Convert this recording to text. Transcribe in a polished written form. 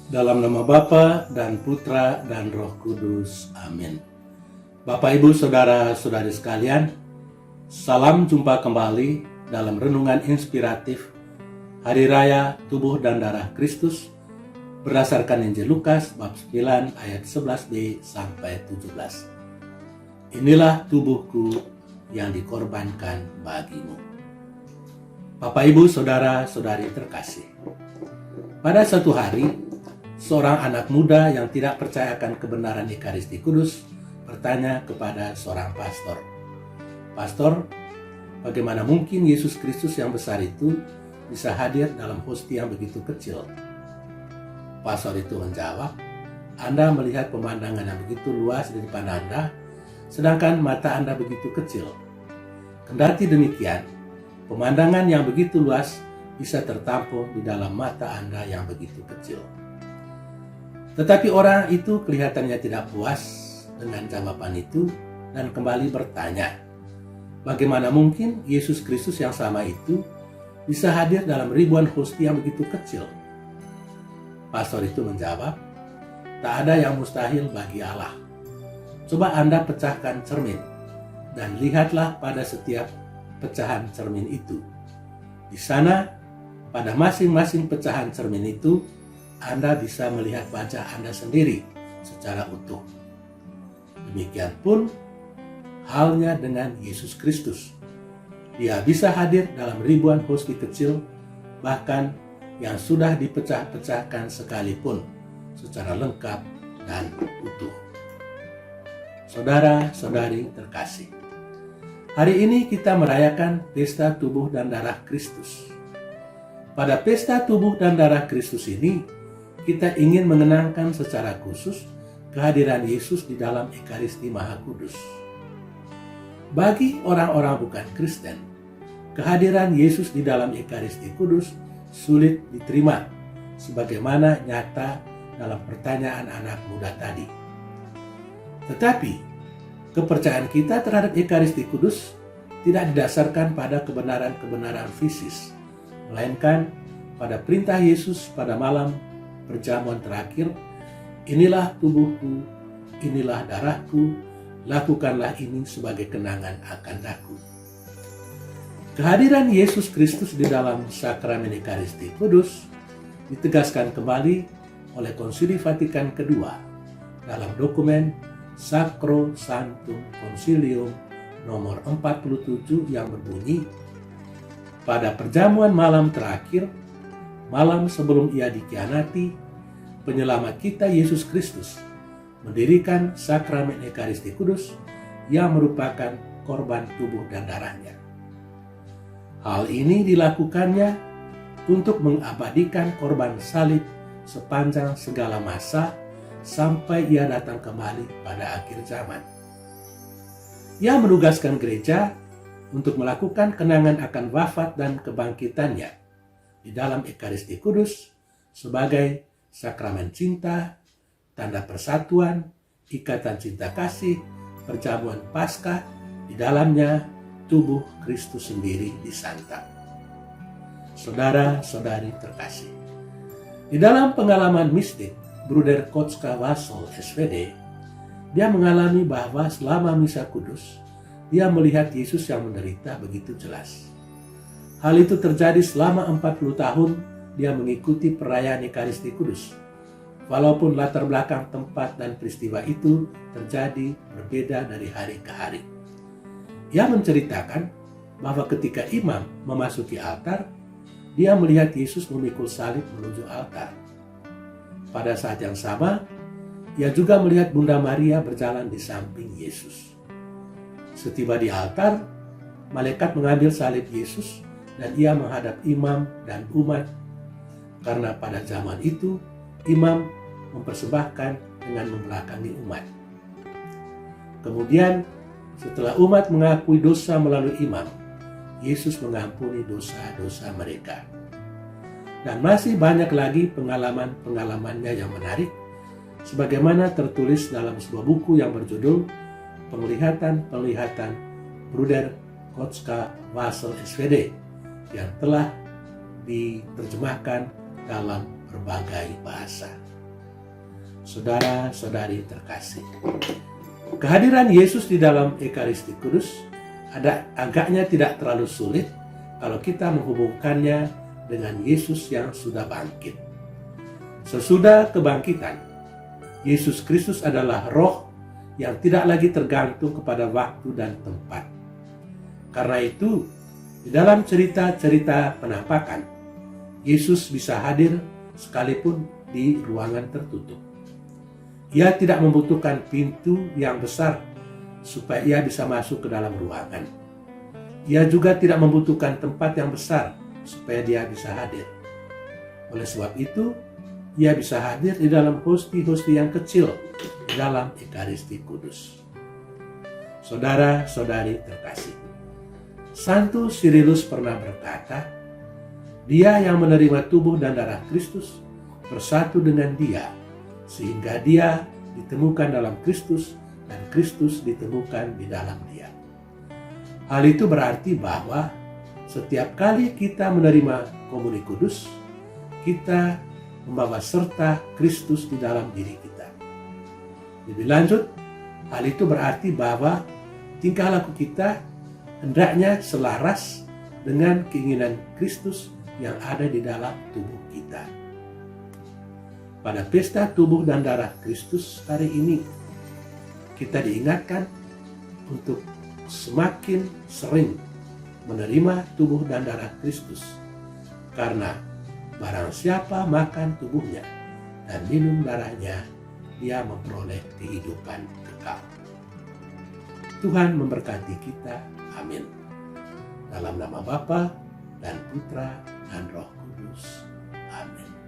Dalam nama Bapa dan Putra dan Roh Kudus. Amin. Bapak, Ibu, Saudara-saudari sekalian, salam jumpa kembali dalam renungan inspiratif Hari Raya Tubuh dan Darah Kristus berdasarkan Injil Lukas bab 9 ayat 11b sampai 17. Inilah tubuhku yang dikorbankan bagimu. Bapak, Ibu, Saudara-saudari terkasih, pada satu hari seorang anak muda yang tidak percaya akan kebenaran Ekaristi Kudus bertanya kepada seorang pastor, "Pastor, bagaimana mungkin Yesus Kristus yang besar itu bisa hadir dalam hostia yang begitu kecil?" Pastor itu menjawab, "Anda melihat pemandangan yang begitu luas di depan Anda, sedangkan mata Anda begitu kecil. Kendati demikian, pemandangan yang begitu luas bisa tertampung di dalam mata Anda yang begitu kecil." Tetapi orang itu kelihatannya tidak puas dengan jawaban itu dan kembali bertanya, "Bagaimana mungkin Yesus Kristus yang sama itu bisa hadir dalam ribuan hostia yang begitu kecil?" Pastor itu menjawab, "Tak ada yang mustahil bagi Allah. Coba Anda pecahkan cermin dan lihatlah pada setiap pecahan cermin itu. Di sana, pada masing-masing pecahan cermin itu, Anda bisa melihat wajah Anda sendiri secara utuh. Demikian pun halnya dengan Yesus Kristus. Dia bisa hadir dalam ribuan hostia kecil, bahkan yang sudah dipecah-pecahkan sekalipun secara lengkap dan utuh." Saudara-saudari terkasih, hari ini kita merayakan pesta tubuh dan darah Kristus. Pada pesta tubuh dan darah Kristus ini, kita ingin mengenangkan secara khusus kehadiran Yesus di dalam Ekaristi Maha Kudus. Bagi orang-orang bukan Kristen, kehadiran Yesus di dalam Ekaristi Kudus sulit diterima, sebagaimana nyata dalam pertanyaan anak muda tadi. Tetapi, kepercayaan kita terhadap Ekaristi Kudus tidak didasarkan pada kebenaran-kebenaran fisis, melainkan pada perintah Yesus pada malam perjamuan terakhir, "Inilah tubuhku, inilah darahku, lakukanlah ini sebagai kenangan akan aku." Kehadiran Yesus Kristus di dalam sakramen Ekaristi Kudus ditegaskan kembali oleh Konsili Vatikan II dalam dokumen Sacrosanctum Concilium nomor 47 yang berbunyi, "Pada perjamuan malam terakhir, malam sebelum ia dikhianati, penyelamat kita Yesus Kristus mendirikan sakramen Ekaristi Kudus yang merupakan korban tubuh dan darahnya. Hal ini dilakukannya untuk mengabadikan korban salib sepanjang segala masa sampai ia datang kembali pada akhir zaman. Ia menugaskan gereja untuk melakukan kenangan akan wafat dan kebangkitannya di dalam Ekaristi Kudus sebagai sakramen cinta, tanda persatuan, ikatan cinta kasih, perjamuan Paskah, di dalamnya tubuh Kristus sendiri disantap." Saudara-saudari terkasih, di dalam pengalaman mistik Bruder Kotska Wasol SVD, dia mengalami bahwa selama misa kudus, dia melihat Yesus yang menderita begitu jelas. Hal itu terjadi selama 40 tahun dia mengikuti perayaan Ekaristi Kudus. Walaupun latar belakang tempat dan peristiwa itu terjadi berbeda dari hari ke hari. Ia menceritakan bahwa ketika imam memasuki altar, dia melihat Yesus memikul salib menuju altar. Pada saat yang sama, ia juga melihat Bunda Maria berjalan di samping Yesus. Setiba di altar, malaikat mengambil salib Yesus dan ia menghadap imam dan umat, karena pada zaman itu imam mempersembahkan dengan membelakangi umat. Kemudian setelah umat mengakui dosa melalui imam, Yesus mengampuni dosa-dosa mereka. Dan masih banyak lagi pengalaman-pengalamannya yang menarik, sebagaimana tertulis dalam sebuah buku yang berjudul Penglihatan-Penglihatan Bruder Kotska Wasel SVD, yang telah diterjemahkan dalam berbagai bahasa. Saudara-saudari terkasih, kehadiran Yesus di dalam Ekaristi Kudus agaknya tidak terlalu sulit kalau kita menghubungkannya dengan Yesus yang sudah bangkit. Sesudah kebangkitan, Yesus Kristus adalah roh yang tidak lagi tergantung kepada waktu dan tempat. Karena itu, di dalam cerita-cerita penampakan, Yesus bisa hadir sekalipun di ruangan tertutup. Ia tidak membutuhkan pintu yang besar supaya ia bisa masuk ke dalam ruangan. Ia juga tidak membutuhkan tempat yang besar supaya dia bisa hadir. Oleh sebab itu, ia bisa hadir di dalam hosti-hosti yang kecil di dalam Ekaristi Kudus. Saudara-saudari terkasih, Santo Cyrillus pernah berkata, dia yang menerima tubuh dan darah Kristus bersatu dengan dia, sehingga dia ditemukan dalam Kristus dan Kristus ditemukan di dalam dia. Hal itu berarti bahwa setiap kali kita menerima komuni kudus, kita membawa serta Kristus di dalam diri kita. Lebih lanjut, hal itu berarti bahwa tingkah laku kita hendaknya selaras dengan keinginan Kristus yang ada di dalam tubuh kita. Pada pesta tubuh dan darah Kristus hari ini, kita diingatkan untuk semakin sering menerima tubuh dan darah Kristus, karena barang siapa makan tubuhnya dan minum darahnya, dia memperoleh kehidupan kekal. Tuhan memberkati kita. Amin. Dalam nama Bapa dan Putra dan Roh Kudus. Amin.